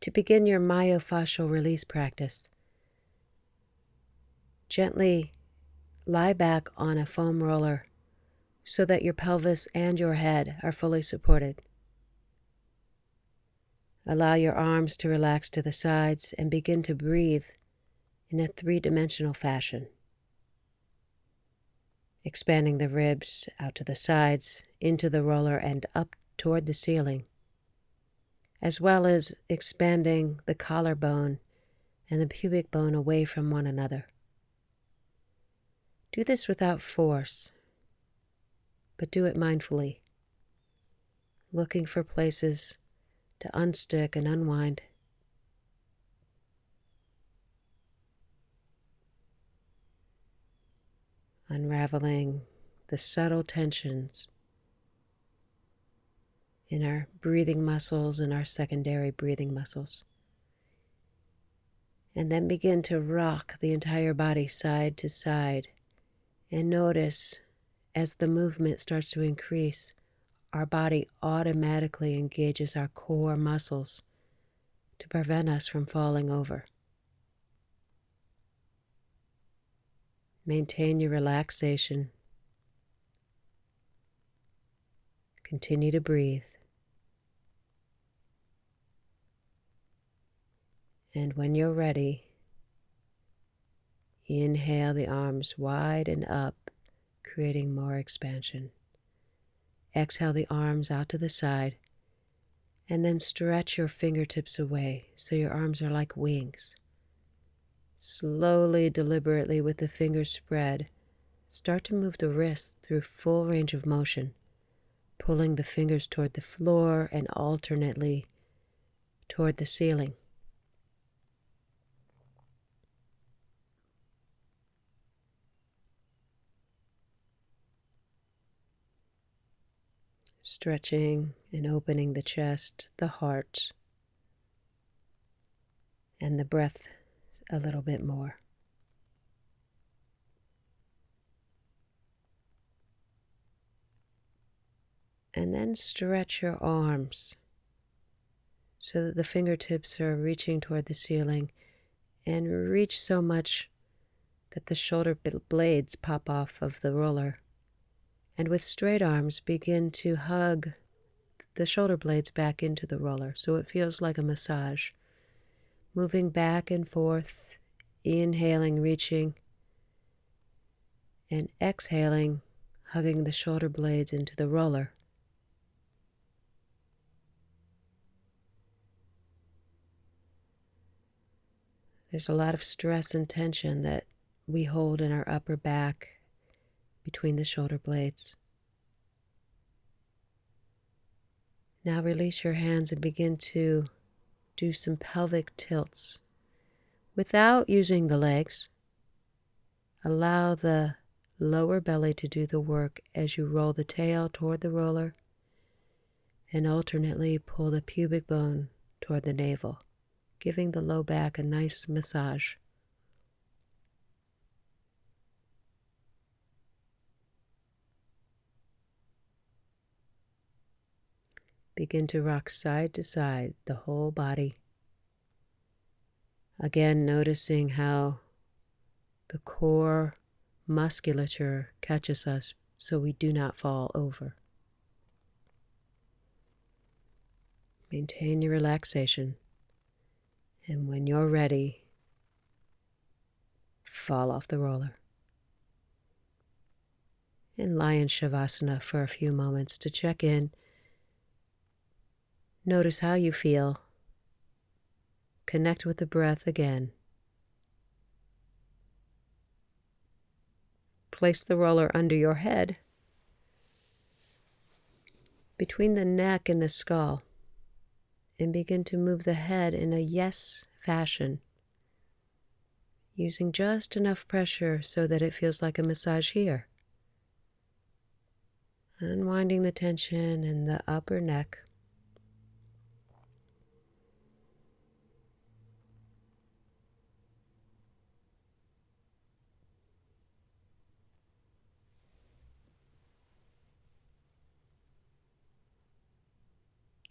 To begin your myofascial release practice, gently lie back on a foam roller so that your pelvis and your head are fully supported. Allow your arms to relax to the sides and begin to breathe in a three-dimensional fashion, expanding the ribs out to the sides, into the roller, and up toward the ceiling, as well as expanding the collarbone and the pubic bone away from one another. Do this without force, but do it mindfully, looking for places to unstick and unwind. Unraveling the subtle tensions in our breathing muscles and our secondary breathing muscles. And then begin to rock the entire body side to side, and notice as the movement starts to increase, our body automatically engages our core muscles to prevent us from falling over. Maintain your relaxation. Continue to breathe. And when you're ready, inhale the arms wide and up, creating more expansion. Exhale the arms out to the side, and then stretch your fingertips away so your arms are like wings. Slowly, deliberately, with the fingers spread, start to move the wrists through full range of motion, pulling the fingers toward the floor and alternately toward the ceiling. Stretching and opening the chest, the heart, and the breath a little bit more. And then stretch your arms so that the fingertips are reaching toward the ceiling, and reach so much that the shoulder blades pop off of the roller. And with straight arms, begin to hug the shoulder blades back into the roller so it feels like a massage. Moving back and forth, inhaling, reaching, and exhaling, hugging the shoulder blades into the roller. There's a lot of stress and tension that we hold in our upper back between the shoulder blades. Now release your hands and begin to do some pelvic tilts. Without using the legs, allow the lower belly to do the work as you roll the tail toward the roller and alternately pull the pubic bone toward the navel, giving the low back a nice massage. Begin to rock side to side, the whole body. Again, noticing how the core musculature catches us so we do not fall over. Maintain your relaxation, and when you're ready, fall off the roller. And lie in Shavasana for a few moments to check in. Notice how you feel. Connect with the breath again. Place the roller under your head, between the neck and the skull, and begin to move the head in a yes fashion, using just enough pressure so that it feels like a massage here. Unwinding the tension in the upper neck.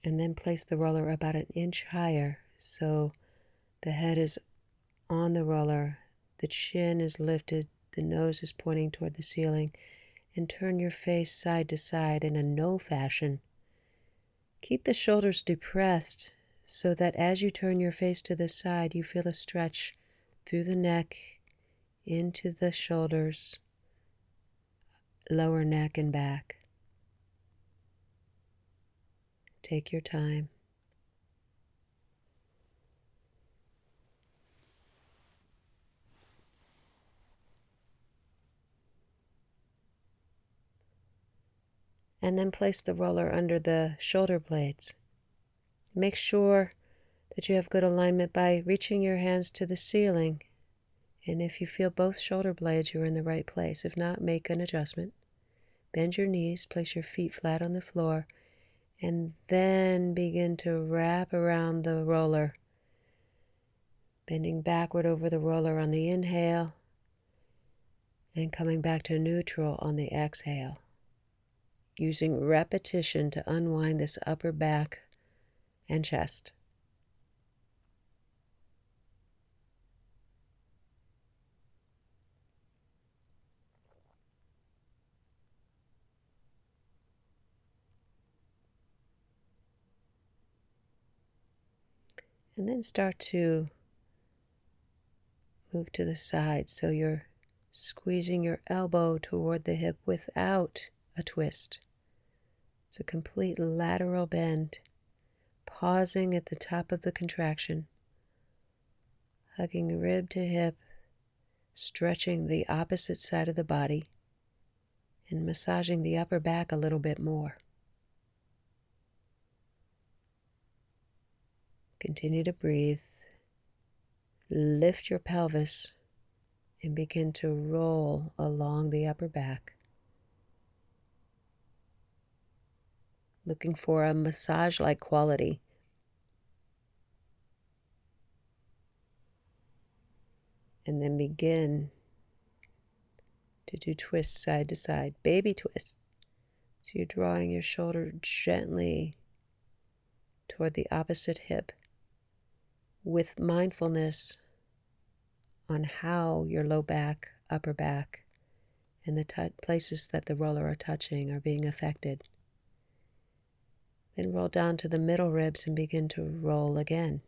And then place the roller about an inch higher So the head is on the roller, the chin is lifted, the nose is pointing toward the ceiling, and turn your face side to side in a no fashion. Keep the shoulders depressed so that as you turn your face to the side, you feel a stretch through the neck, into the shoulders, lower neck and back. Take your time. And then place the roller under the shoulder blades. Make sure that you have good alignment by reaching your hands to the ceiling. And if you feel both shoulder blades, you're in the right place. If not, make an adjustment. Bend your knees, place your feet flat on the floor, and then begin to wrap around the roller, bending backward over the roller on the inhale and coming back to neutral on the exhale, using repetition to unwind this upper back and chest. And then start to move to the side so you're squeezing your elbow toward the hip without a twist. It's a complete lateral bend, pausing at the top of the contraction, hugging rib to hip, stretching the opposite side of the body, and massaging the upper back a little bit more. Continue to breathe. Lift your pelvis and begin to roll along the upper back, looking for a massage-like quality. And then begin to do twists side to side, baby twists. So you're drawing your shoulder gently toward the opposite hip with mindfulness on how your low back, upper back, and the places that the roller are touching are being affected. Then roll down to the middle ribs and begin to roll again,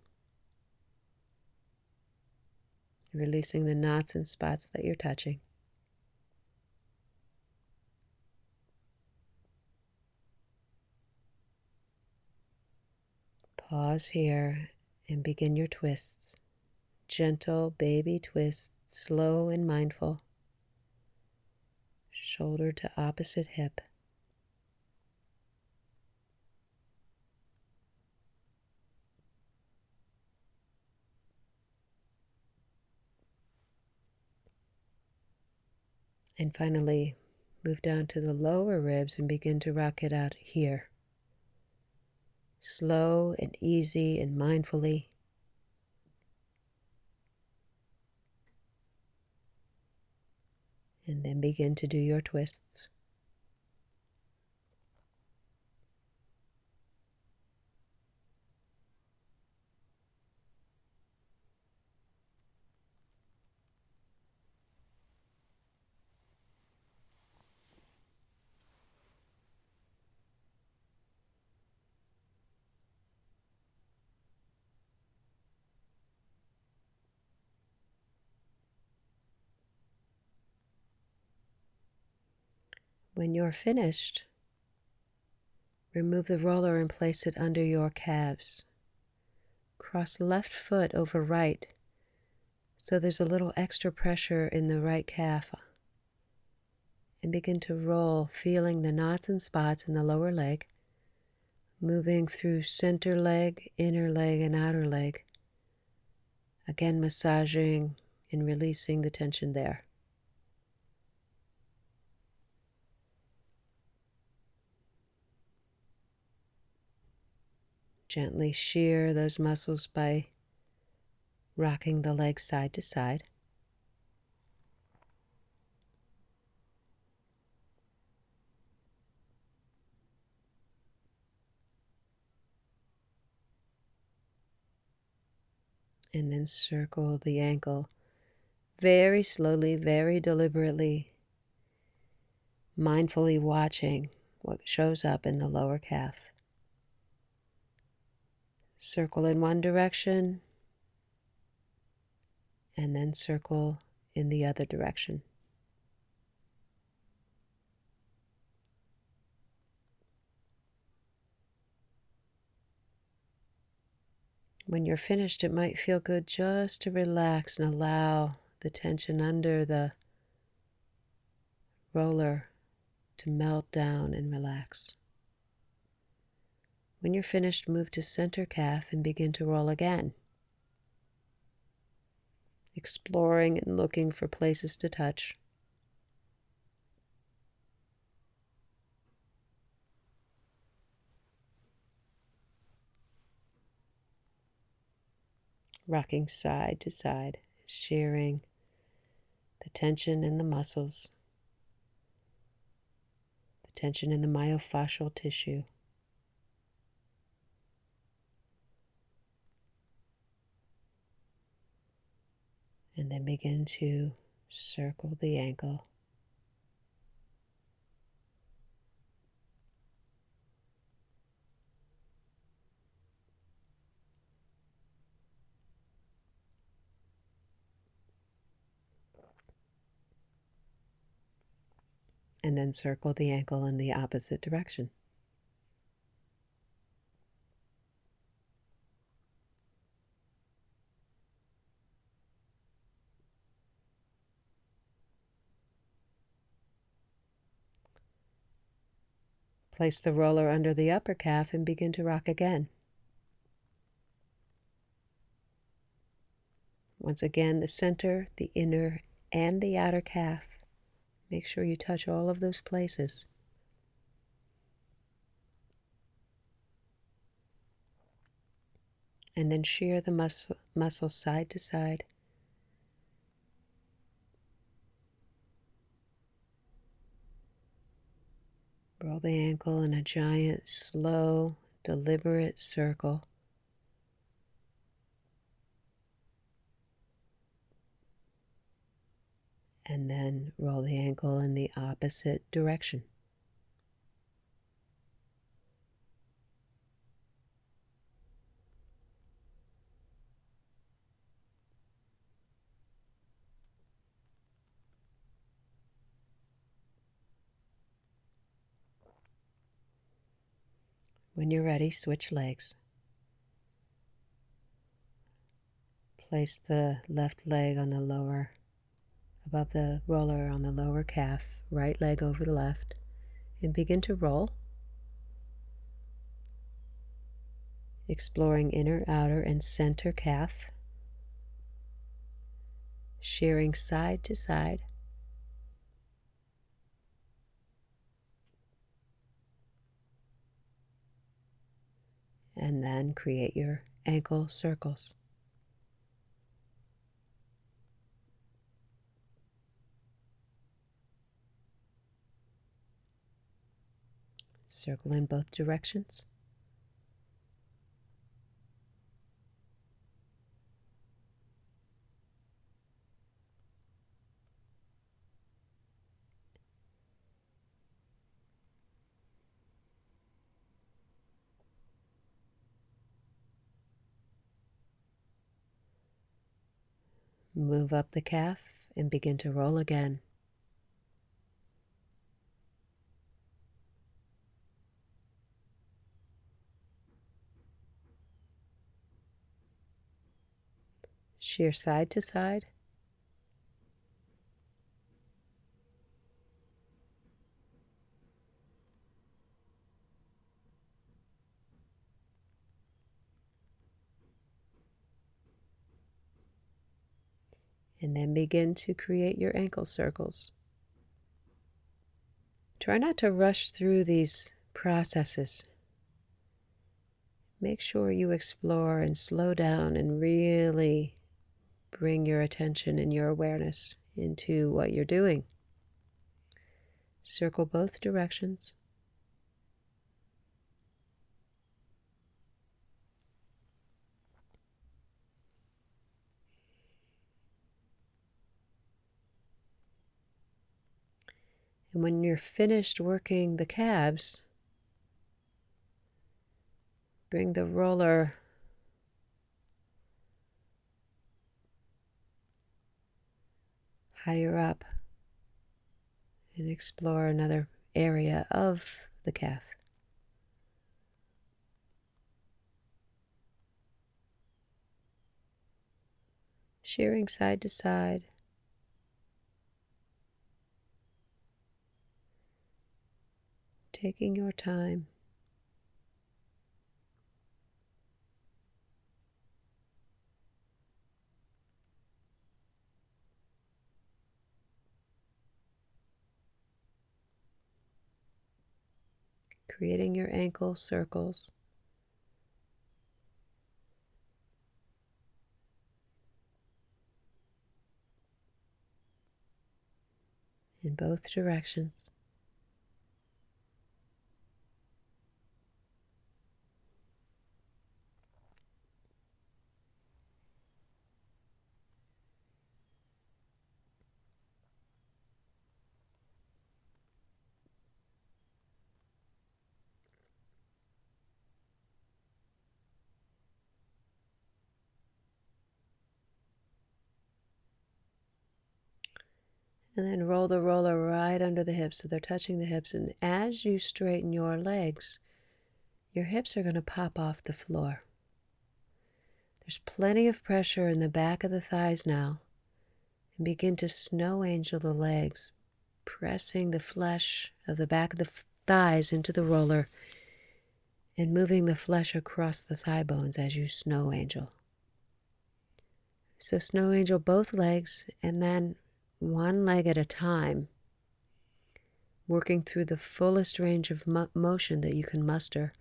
releasing the knots and spots that you're touching. Pause here and begin your twists. Gentle baby twists, slow and mindful. Shoulder to opposite hip. And finally, move down to the lower ribs and begin to rock it out here. Slow and easy and mindfully. And then begin to do your twists. When you're finished, remove the roller and place it under your calves. Cross left foot over right, so there's a little extra pressure in the right calf. And begin to roll, feeling the knots and spots in the lower leg, moving through center leg, inner leg, and outer leg. Again, massaging and releasing the tension there. Gently shear those muscles by rocking the legs side to side. and circle the ankle very slowly, very deliberately, mindfully watching what shows up in the lower calf. Circle in one direction and then circle in the other direction. When you're finished, it might feel good just to relax and allow the tension under the roller to melt down and relax. When you're finished, move to center calf and begin to roll again, exploring and looking for places to touch. Rocking side to side, sharing the tension in the muscles, the tension in the myofascial tissue. And then begin to circle the ankle. And then circle the ankle in the opposite direction. Place the roller under the upper calf and begin to rock again. Once again, the center, the inner, and the outer calf. Make sure you touch all of those places. And then shear the muscle side to side. Roll the ankle in a giant, slow, deliberate circle. And then roll the ankle in the opposite direction. When you're ready, switch legs. Place the left leg on the lower, above the roller on the lower calf, right leg over the left, and begin to roll, exploring inner, outer, and center calf, shearing side to side, and then create your ankle circles. Circle in both directions. Move up the calf and begin to roll again. Shear side to side. And then begin to create your ankle circles. Try not to rush through these processes. Make sure you explore and slow down and really bring your attention and your awareness into what you're doing. Circle both directions. And when you're finished working the calves, bring the roller higher up and explore another area of the calf. Shearing side to side. Taking your time. Creating your ankle circles. In both directions. And then roll the roller right under the hips so they're touching the hips. And as you straighten your legs, your hips are going to pop off the floor. There's plenty of pressure in the back of the thighs now. And begin to snow angel the legs, pressing the flesh of the back of the thighs into the roller and moving the flesh across the thigh bones as you snow angel. So snow angel both legs, and then one leg at a time, working through the fullest range of motion that you can muster.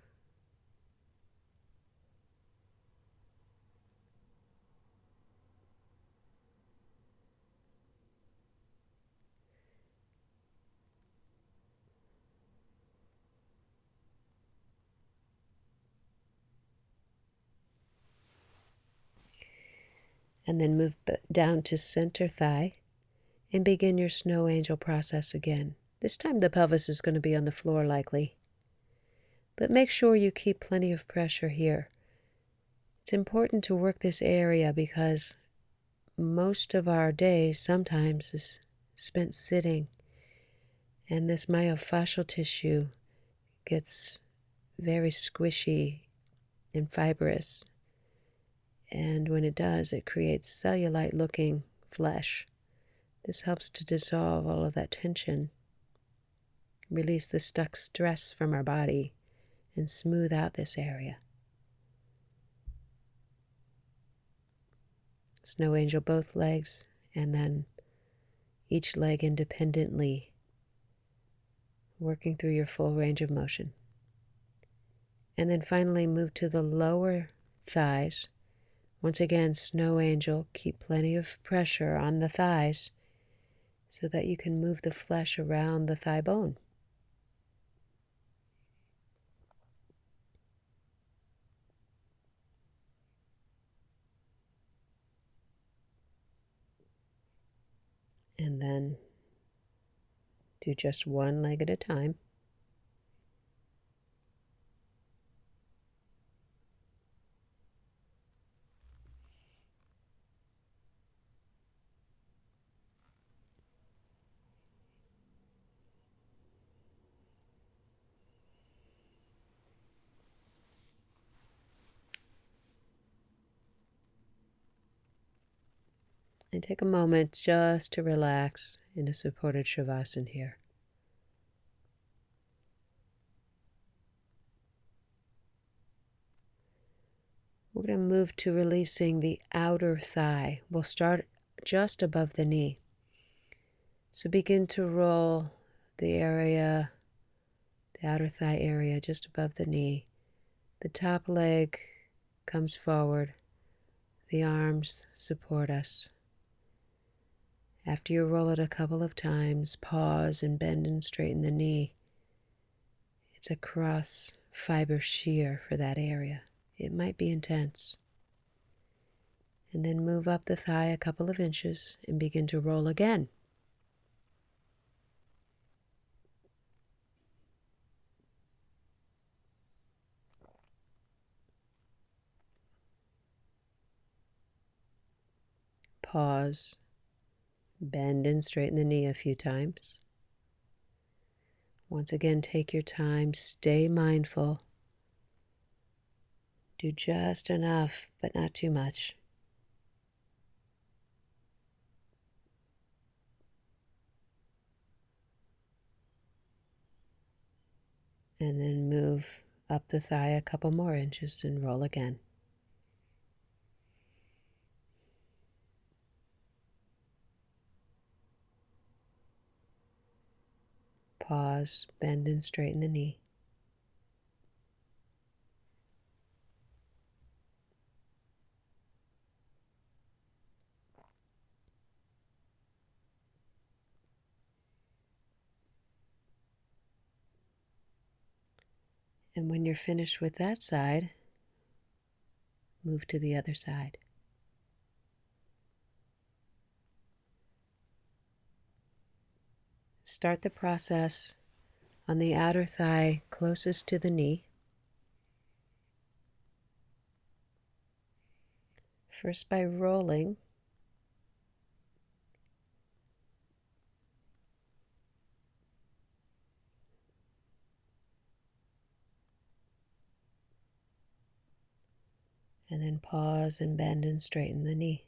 And then move down to center thigh and begin your snow angel process again. This time the pelvis is going to be on the floor likely. But make sure you keep plenty of pressure here. It's important to work this area because most of our day sometimes is spent sitting, and this myofascial tissue gets very squishy and fibrous. And when it does, it creates cellulite looking flesh. This helps to dissolve all of that tension, release the stuck stress from our body, and smooth out this area. Snow angel both legs, and then each leg independently, working through your full range of motion. And then finally move to the lower thighs. Once again, snow angel, keep plenty of pressure on the thighs so that you can move the flesh around the thigh bone. And then do just one leg at a time. And take a moment just to relax in a supported Shavasana here. We're going to move to releasing the outer thigh. We'll start just above the knee. So begin to roll the area, the outer thigh area just above the knee. The top leg comes forward. The arms support us. After you roll it a couple of times, pause and bend and straighten the knee. It's a cross fiber shear for that area. It might be intense. And then move up the thigh a couple of inches and begin to roll again. pause, bend and straighten the knee a few times. Once again, take your time, stay mindful. Do just enough, but not too much. And then move up the thigh a couple more inches and roll again. Pause, bend and straighten the knee. And when you're finished with that side, move to the other side. Start the process on the outer thigh closest to the knee. First by rolling, and then pause and bend and straighten the knee.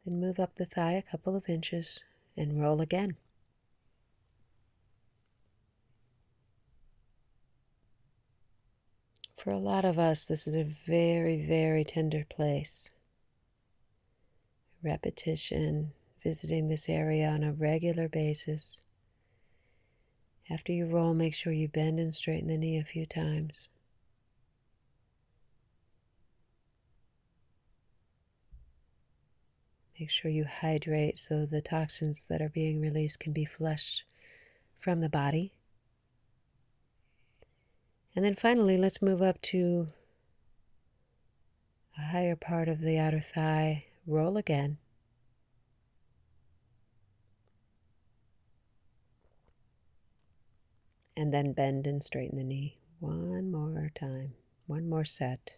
Then move up the thigh a couple of inches and roll again. For a lot of us, this is a very, very tender place. Repetition, visiting this area on a regular basis. After you roll, make sure you bend and straighten the knee a few times. Make sure you hydrate so the toxins that are being released can be flushed from the body. And then finally, let's move up to a higher part of the outer thigh. Roll again. And then bend and straighten the knee. One more time. One more set.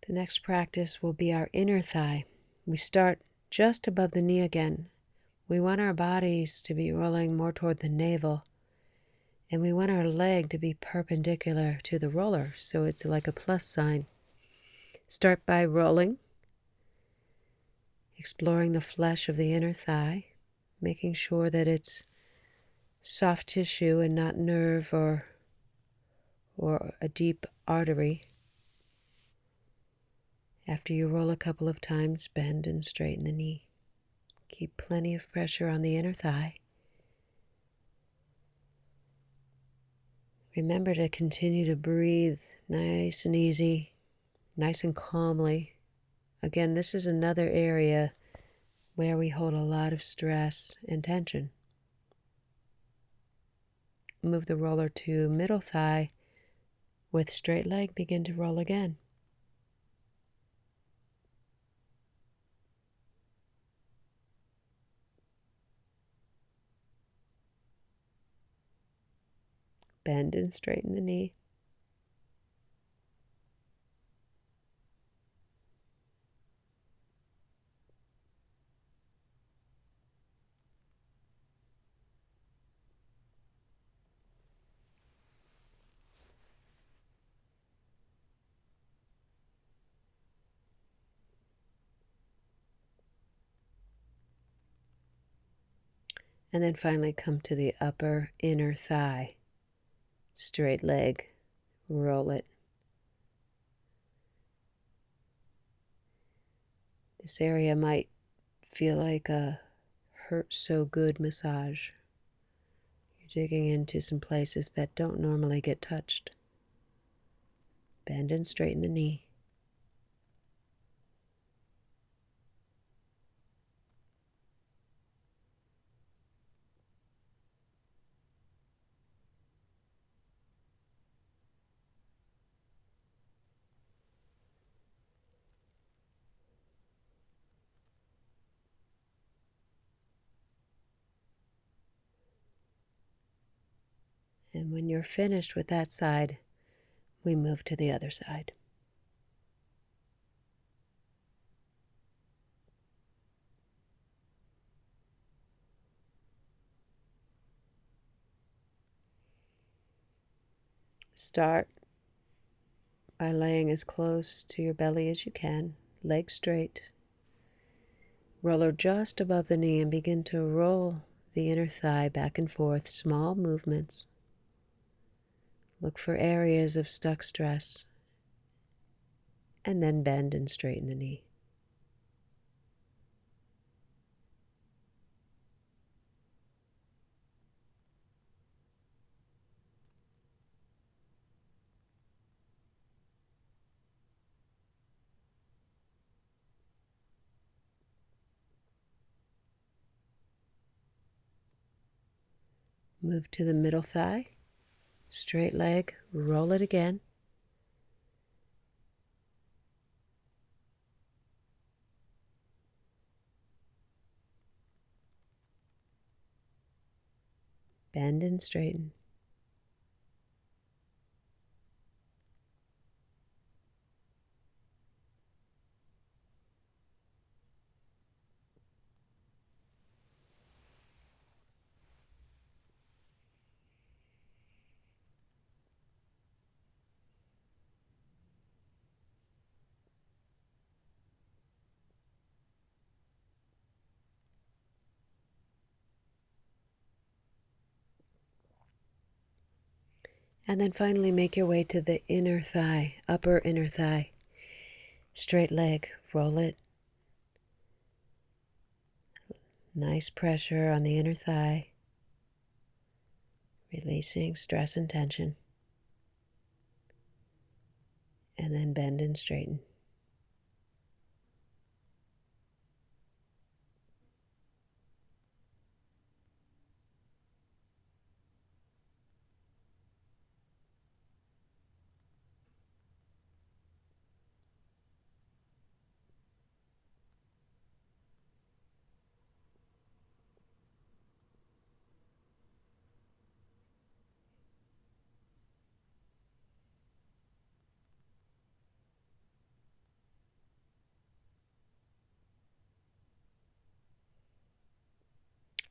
The next practice will be our inner thigh. We start just above the knee again. We want our bodies to be rolling more toward the navel, and we want our leg to be perpendicular to the roller, so it's like a plus sign. Start by rolling, exploring the flesh of the inner thigh, making sure that it's soft tissue and not nerve or a deep artery. After you roll a couple of times, bend and straighten the knee. Keep plenty of pressure on the inner thigh. Remember to continue to breathe nice and easy, nice and calmly. Again, this is another area where we hold a lot of stress and tension. Move the roller to middle thigh. With straight leg, begin to roll again. Bend and straighten the knee. And then finally come to the upper inner thigh. Straight leg, roll it. This area might feel like a hurt so good massage. You're digging into some places that don't normally get touched. Bend and straighten the knee. And when you're finished with that side, we move to the other side. Start by laying as close to your belly as you can, legs straight. Roller just above the knee and begin to roll the inner thigh back and forth, small movements. Look for areas of stuck stress, and then bend and straighten the knee. Move to the middle thigh, straight leg, roll it again. Bend and straighten. And then finally make your way to the inner thigh, upper inner thigh. Straight leg, roll it. Nice pressure on the inner thigh, releasing stress and tension. And then bend and straighten.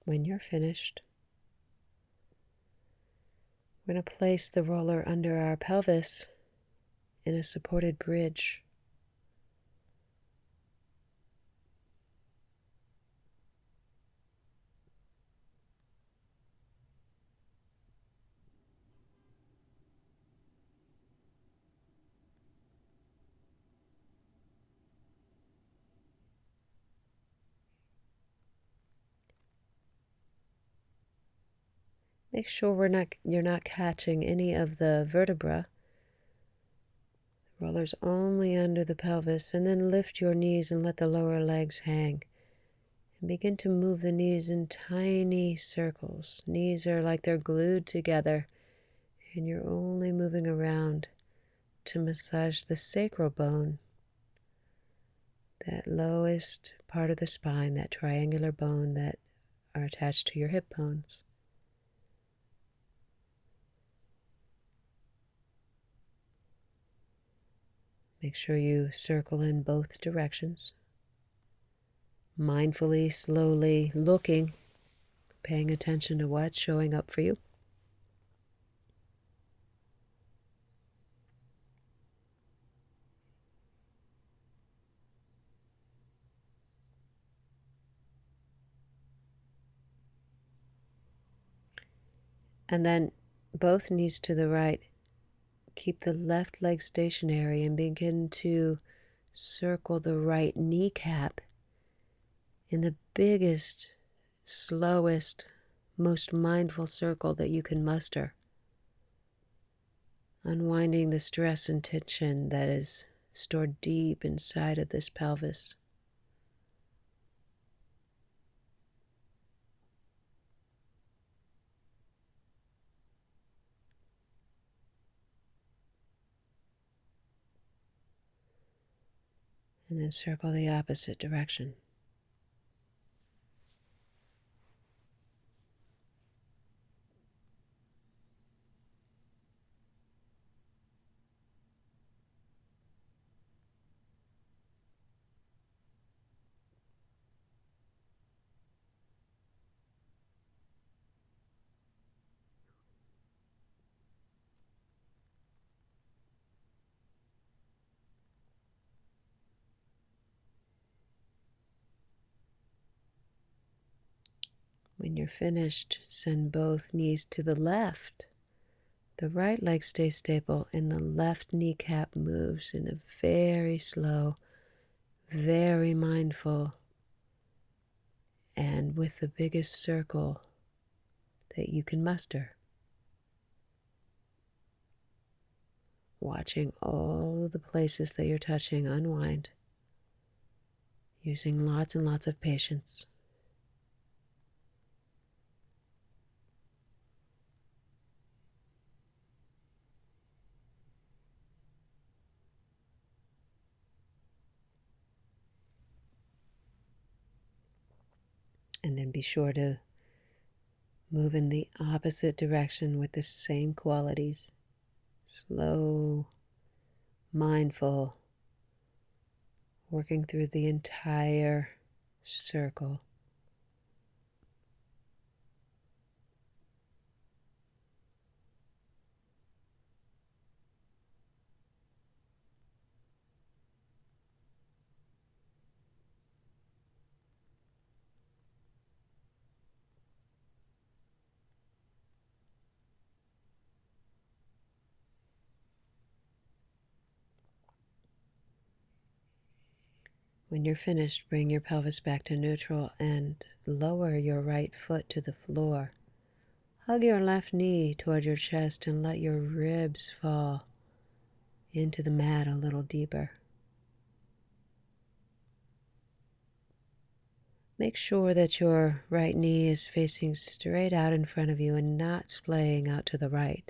When you're finished, we're going to place the roller under our pelvis in a supported bridge. Make sure you're not catching any of the vertebra. The roller's only under the pelvis, and then lift your knees and let the lower legs hang. And begin to move the knees in tiny circles. Knees are like they're glued together, and you're only moving around to massage the sacral bone, that lowest part of the spine, that triangular bone that are attached to your hip bones. Make sure you circle in both directions. Mindfully, slowly looking, paying attention to what's showing up for you. And then both knees to the right. Keep the left leg stationary and begin to circle the right kneecap in the biggest, slowest, most mindful circle that you can muster. unwinding the stress and tension that is stored deep inside of this pelvis. And then circle the opposite direction. When you're finished, send both knees to the left. The right leg stays stable and the left kneecap moves in a very slow, very mindful, and with the biggest circle that you can muster. Watching all of the places that you're touching unwind, using lots and lots of patience. And then be sure to move in the opposite direction with the same qualities. Slow, mindful, working through the entire circle. When you're finished, bring your pelvis back to neutral and lower your right foot to the floor. Hug your left knee toward your chest and let your ribs fall into the mat a little deeper. Make sure that your right knee is facing straight out in front of you and not splaying out to the right.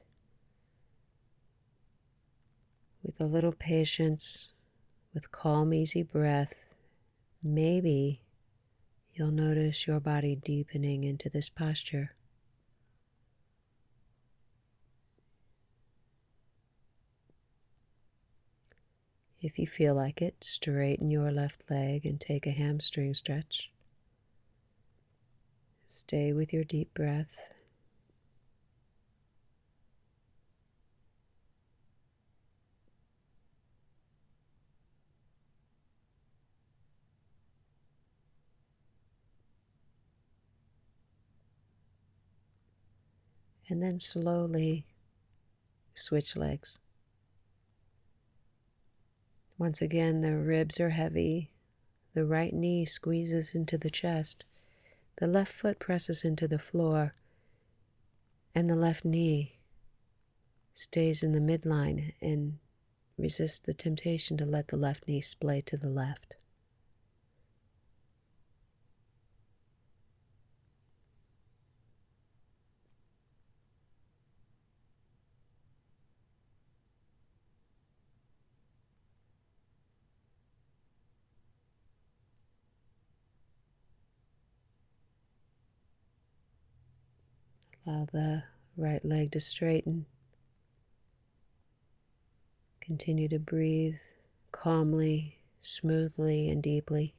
With a little patience, with calm, easy breath, maybe you'll notice your body deepening into this posture. If you feel like it, straighten your left leg and take a hamstring stretch. Stay with your deep breath. And then slowly switch legs. Once again, the ribs are heavy. The right knee squeezes into the chest. The left foot presses into the floor. And the left knee stays in the midline and resists the temptation to let the left knee splay to the left. Allow the right leg to straighten. Continue to breathe calmly, smoothly, and deeply.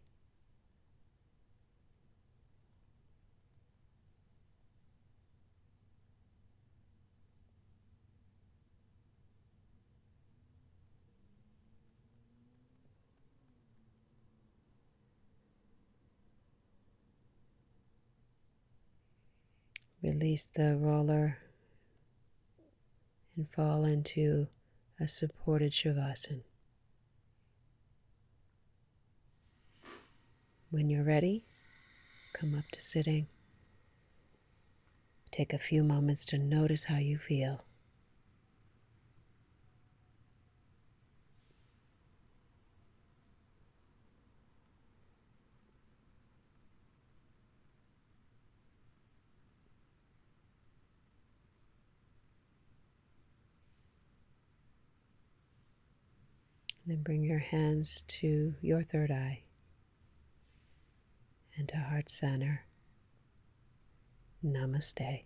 Release the roller and fall into a supported Shavasana. When you're ready, come up to sitting. Take a few moments to notice how you feel. Then bring your hands to your third eye and to heart center. Namaste.